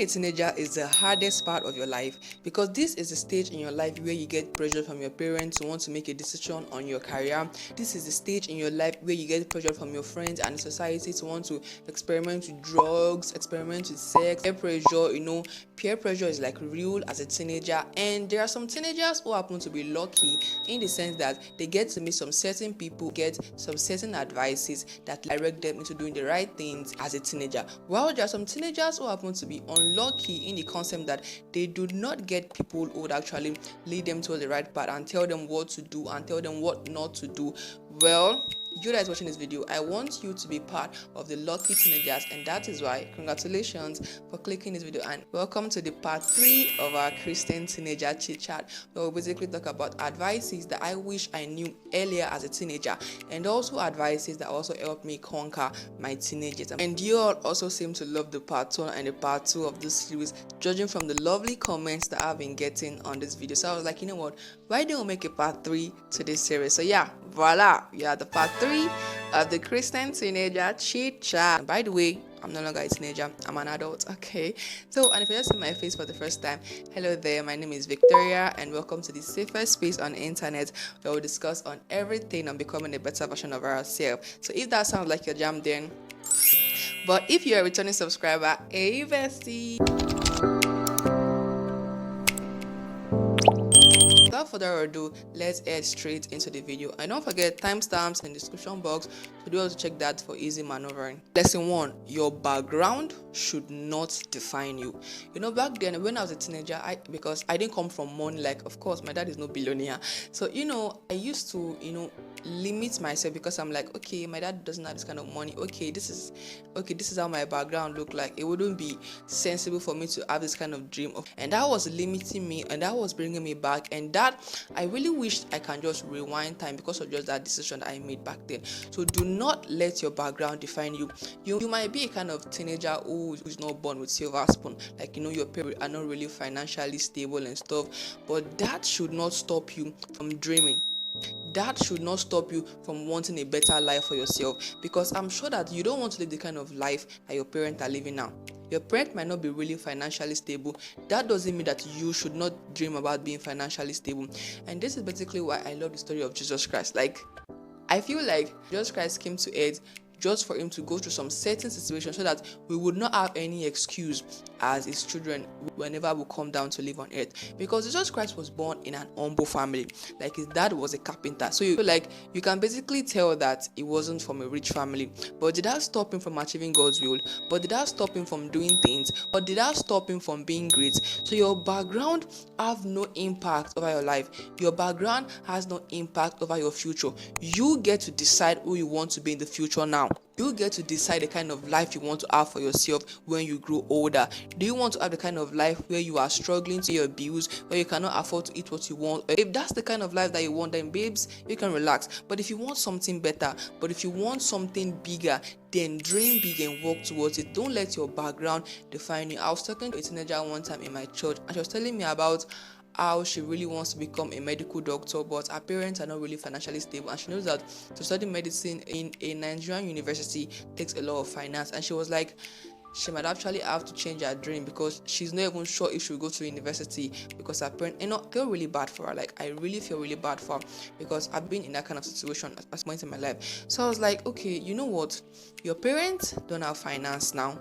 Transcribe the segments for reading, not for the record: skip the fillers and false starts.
a teenager is the hardest part of your life because this is a stage in your life where you get pressure from your parents to want to make a decision on your career. This is the stage in your life where you get pressure from your friends and society to want to experiment with drugs, experiment with sex, peer pressure. Peer pressure is like real as a teenager, and there are some teenagers who happen to be lucky in the sense that they get to meet some certain people, get some certain advices that direct them into doing the right things as a teenager. While there are some teenagers who happen to be unlucky in the concept that they do not get people who would actually lead them to the right path and tell them what to do and tell them what not to do. Well, you guys watching this video, I want you to be part of the lucky teenagers, and that is why congratulations for clicking this video and welcome to the part 3 of our Christian teenager chit chat, where we basically talk about advices that I wish I knew earlier as a teenager, and also advices that also helped me conquer my teenagers. And you all also seem to love the part 1 and the part 2 of this series, judging from the lovely comments that I've been getting on this video. So I was like, you know what, why don't we make a part 3 to this series? So yeah, voila, yeah, the part 3 of the Christian teenager chit chat. And by the way, I'm no longer a teenager, I'm an adult. Okay, so, and if you just see my face for the first time, hello there, my name is Victoria and welcome to the safest space on the internet where we discuss on everything on becoming a better version of ourselves. So if that sounds like your jam, then, but if you're a returning subscriber, hey bestie. Without further ado, let's head straight into the video, and don't forget timestamps in the description box to be able to check that for easy maneuvering. Lesson 1: your background should not define you. Back then when I was a teenager, because I didn't come from money, like of course my dad is no billionaire, so I used to limit myself because I'm like, okay, my dad doesn't have this kind of money, this is how my background look like. It wouldn't be sensible for me to have this kind of dream and that was limiting me, and that was bringing me back, and that I really wished I can just rewind time because of just that decision that I made back then. So do not let your background define you. You might be a kind of teenager who's not born with silver spoon, like your parents are not really financially stable and stuff, but that should not stop you from dreaming. That should not stop you from wanting a better life for yourself, because I'm sure that you don't want to live the kind of life that your parents are living now. Your parents might not be really financially stable. That doesn't mean that you should not dream about being financially stable. And this is basically why I love the story of Jesus Christ. Like, I feel like Jesus Christ came to earth just for him to go through some certain situations so that we would not have any excuse as his children whenever we come down to live on earth. Because Jesus Christ was born in an humble family. Like, his dad was a carpenter. So you can basically tell that he wasn't from a rich family. But did that stop him from achieving God's will? But did that stop him from doing things? But did that stop him from being great? So your background have no impact over your life. Your background has no impact over your future. You get to decide who you want to be in the future now. You get to decide the kind of life you want to have for yourself when you grow older. Do you want to have the kind of life where you are struggling to pay your bills, where you cannot afford to eat what you want? If that's the kind of life that you want, then babes, you can relax. But if you want something better, but if you want something bigger, then dream big and work towards it. Don't let your background define you. I was talking to a teenager one time in my church, and she was telling me about how she really wants to become a medical doctor, but her parents are not really financially stable, and she knows that to study medicine in a Nigerian university takes a lot of finance, and she was like, she might actually have to change her dream because she's not even sure if she'll go to university because her parents, I feel really bad for her. Like, I really feel really bad for her because I've been in that kind of situation at some point in my life. So I was like, okay, you know what? Your parents don't have finance now.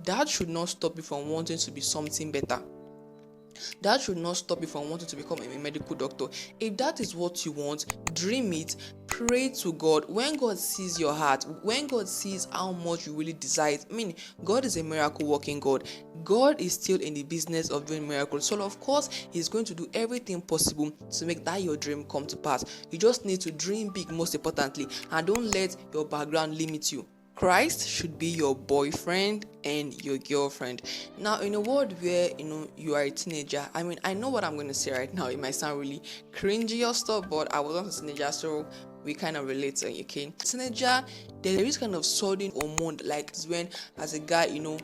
That should not stop you from wanting to be something better. That should not stop you from wanting to become a medical doctor. If that is what you want, dream it, pray to God. When God sees your heart, when God sees how much you really desire it, God is a miracle working God. God is still in the business of doing miracles. So of course, He's going to do everything possible to make that your dream come to pass. You just need to dream big, most importantly, and don't let your background limit you. Christ should be your boyfriend and your girlfriend. Now, in a world where you are a teenager, I know what I'm going to say right now. It might sound really cringy or stuff, but I was not a teenager, so we kind of relate to it, okay? Teenager, there is kind of sudden hormone, like when as a guy, you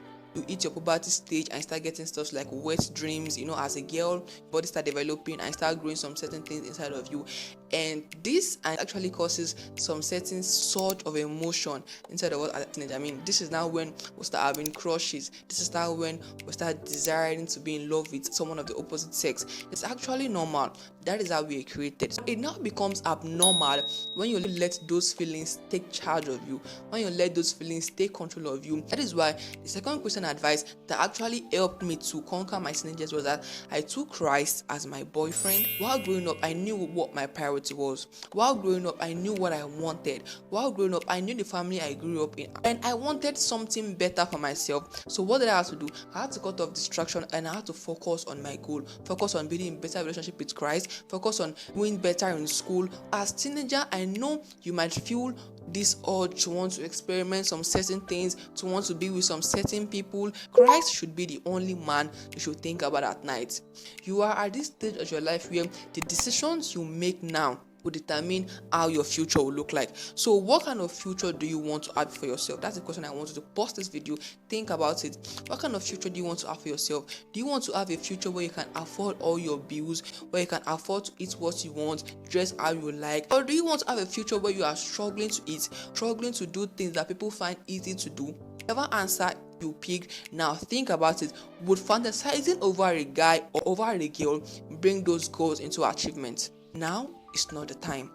hit your puberty stage and start getting stuff like wet dreams. As a girl, body start developing and start growing some certain things inside of you. and this actually causes some certain sort of emotion inside of us as a teenager. I mean, this is now when we start having crushes. This is now when we start desiring to be in love with someone of the opposite sex. It's actually normal. That is how we are created. It now becomes abnormal when you let those feelings take charge of you, when you let those feelings take control of you. That is why the second Christian advice that actually helped me to conquer my teenagers was that I took Christ as my boyfriend. While growing up, I knew what my priority was. While growing up, I knew what I wanted. While growing up, I knew the family I grew up in, and I wanted something better for myself. So what did I have to do? I had to cut off distraction, and I had to focus on my goal, focus on building a better relationship with Christ, focus on doing better in school. As teenager, I know you might feel this urge to want to experiment some certain things, to want to be with some certain people. Christ should be the only man you should think about at night. You are at this stage of your life where the decisions you make now will determine how your future will look like. So what kind of future do you want to have for yourself? That's the question I want you to pause this video. Think about it. What kind of future do you want to have for yourself? Do you want to have a future where you can afford all your bills, where you can afford to eat what you want, dress how you like? Or do you want to have a future where you are struggling to eat, struggling to do things that people find easy to do? Whatever answer you pick, now think about it. Would fantasizing over a guy or over a girl bring those goals into achievement? Now it's not the time.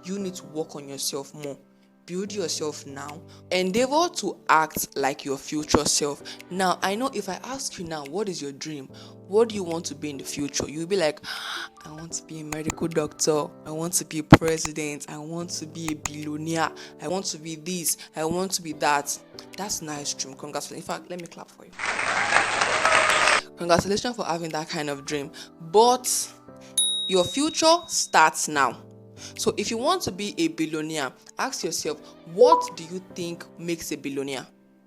You need to work on yourself more. Build yourself now. Endeavor to act like your future self. Now, I know if I ask you now, what is your dream? What do you want to be in the future? You'll be like, I want to be a medical doctor. I want to be a president. I want to be a billionaire. I want to be this. I want to be that. That's a nice dream. Congratulations. In fact, let me clap for you. Congratulations for having that kind of dream. But your future starts now. So if you want to be a billionaire, ask yourself, what do you think makes a billionaire?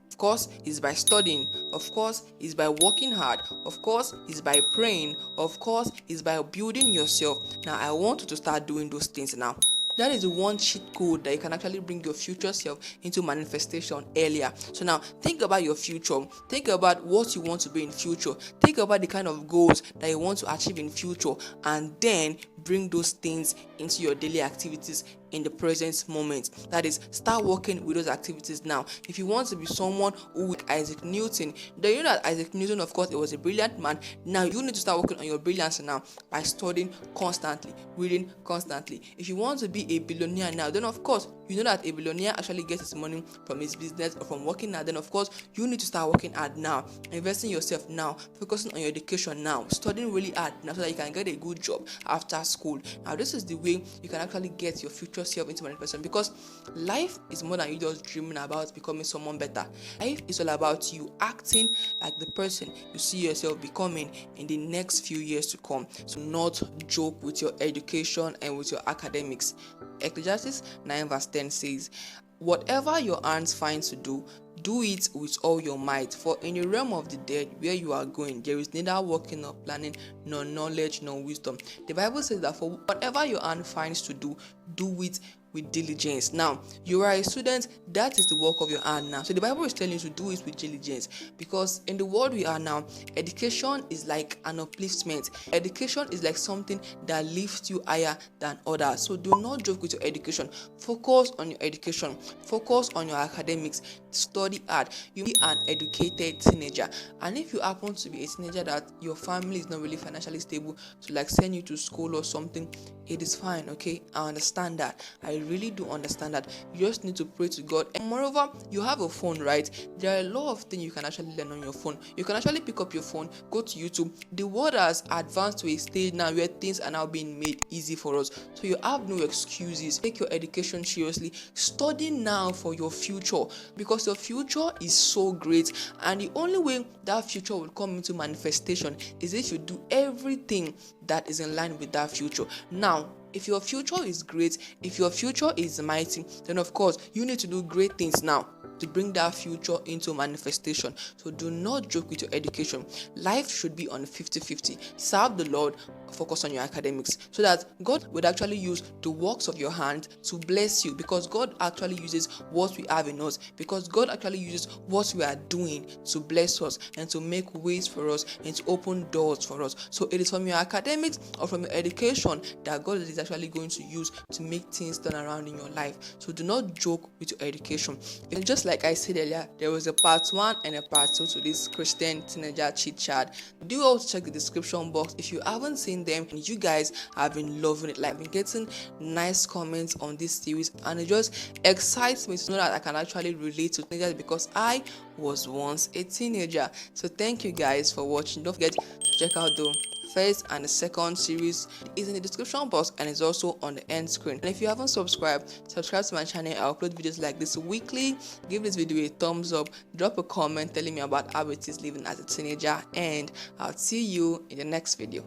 Of course, it's by studying. Of course, it's by working hard. Of course, it's by praying. Of course, it's by building yourself. Now, I want you to start doing those things now. That is the one cheat code that you can actually bring your future self into manifestation earlier. So now, think about your future. Think about what you want to be in future. Think about the kind of goals that you want to achieve in future, and then bring those things into your daily activities in the present moment. That is, start working with those activities now. If you want to be someone who like Isaac Newton, then you know that Isaac Newton, of course, it was a brilliant man. Now you need to start working on your brilliance now by studying constantly, reading constantly. If you want to be a billionaire now, then of course you know that a billionaire actually gets his money from his business or from working hard. Then of course you need to start working hard now, investing in yourself now, focusing on your education now, studying really hard now so that you can get a good job after school. Now this is the way you can actually get your future self into manifestation, because life is more than you just dreaming about becoming someone better. Life is all about you acting like the person you see yourself becoming in the next few years to come. So not joke with your education and with your academics. Ecclesiastes 9 verse 10 says, whatever your hands find to do, do it with all your might, for in the realm of the dead where you are going, there is neither working nor planning, nor knowledge nor wisdom. The Bible says that for whatever your hand finds to do, do it with diligence. Now, you are a student, that is the work of your hand now. So the Bible is telling you to do it with diligence, because in the world we are now, education is like an upliftment. Education is like something that lifts you higher than others. So do not joke with your education. Focus on your education. Focus on your academics. Study hard. You be an educated teenager. And if you happen to be a teenager that your family is not really financially stable to like send you to school or something, it is fine, okay? I understand that. I really do understand that. You just need to pray to God. And moreover, you have a phone, right? There are a lot of things you can actually learn on your phone. You can actually pick up your phone, go to YouTube. The world has advanced to a stage now where things are now being made easy for us. So you have no excuses. Take your education seriously. Study now for your future, because your future is so great. And the only way that future will come into manifestation is if you do everything that is in line with that future. Now, if your future is great, if your future is mighty, then of course you need to do great things now to bring that future into manifestation. So do not joke with your education. Life should be on 50-50. Serve the Lord, focus on your academics, so that God would actually use the works of your hand to bless you, because God actually uses what we have in us, because God actually uses what we are doing to bless us and to make ways for us and to open doors for us. So it is from your academics or from your education that God is actually going to use to make things turn around in your life. So do not joke with your education. And just like I said earlier, there was a part 1 and a part 2 to this Christian teenager chit chat. Do also check the description box if you haven't seen them. And you guys have been loving it. Like, I've been getting nice comments on this series, and it just excites me to know that I can actually relate to teenagers, because I was once a teenager. So thank you guys for watching. Don't forget to check out the first and the second series is in the description box, and it's also on the end screen. And if you haven't subscribed, subscribe to my channel. I upload videos like this weekly. Give this video a thumbs up, drop a comment telling me about how it is living as a teenager, and I'll see you in the next video.